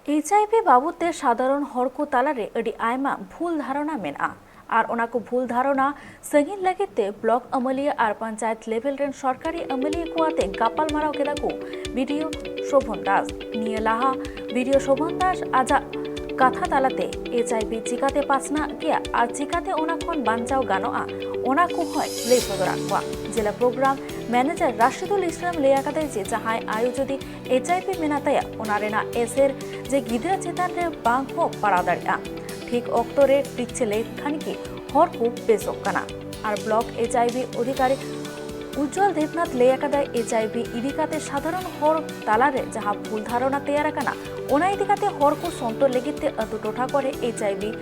HIV बाबूते साधारण हर को तालारे अड़ी आयमा भूल धारणा मेना और ओनाको भूल धारणा संगीन लगते ब्लॉक अमलिया और पंचायत लेवल रेन सरकारी अमलिया कुआते गापाल माराव केदा को वीडियो शोभन दास निये लाहा वीडियो शोभन दास आजा कथा तालाते HIV चिकाते पासना गया और चिकाते ओनाखन बांचाव गानोआ ओनाको हय ले सदरा कुआ जिला प्रोग्राम मैनेजर राशिदुल इस्लाम लेया कदे जे जहां आयु जदि HIV मेनाताया ओनारेना एसर जे गिदरा चेतान रे बांग हो पड़ा दाड़िया ठीक ऑक्टो रे टिचे ले खानिकी हर को बेसोक कना और ब्लॉक HIV अधिकारी उज्जवल देवनाथ लेया कदा HIV इदिकाते साधारण हर तालारे जहां भूल धारणा तैयार कना ओना इदिकाते हर को सन्तर लेगिते अतु टोठा करे HIV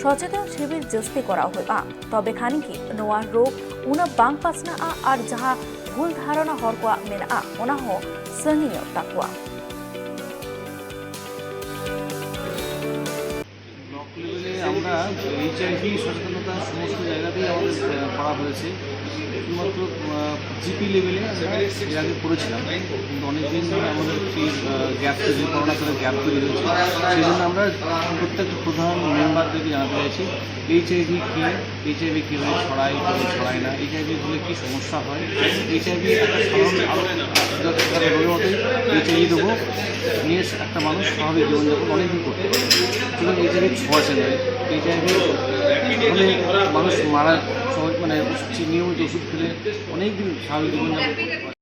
सचेतन शिविर जस्ती करा हुआ तबे खानिकी नोआ रोग उना बांग पासना और जहां भूल धारणा हर को मेना ओना हो संगीन ताकुआ আমরা HIV সচেতনতা সমস্ত জায়গাতেই আমাদের করা হয়েছে শুধুমাত্র জিপি লেভেলে আমরা এর আগে করেছিলাম কিন্তু অনেকদিন ধরে আমাদের সেই গ্যাপ তৈরি করোনা করে গ্যাপ তৈরি হয়েছে সেই জন্য আমরা প্রত্যেক প্রধান মেম্বারদেরকে জানাতে চাইছি HIV কীভাবে ছড়ায় কীভাবে ছড়ায় না HIV হলে কী সমস্যা হয় HIV একটা সাধারণ রোগের মতোই HIV দেবো নিয়ে একটা মানুষ স্বাভাবিক জীবনযাপন অনেকদিন করতে পারে সুতরাং HIV ছোঁয়াচে নয় HIV হলে মানুষ মারা সহজ মানে নিয়মিত ওষুধ খেলে অনেকদিন স্বাভাবিক জীবনযাপন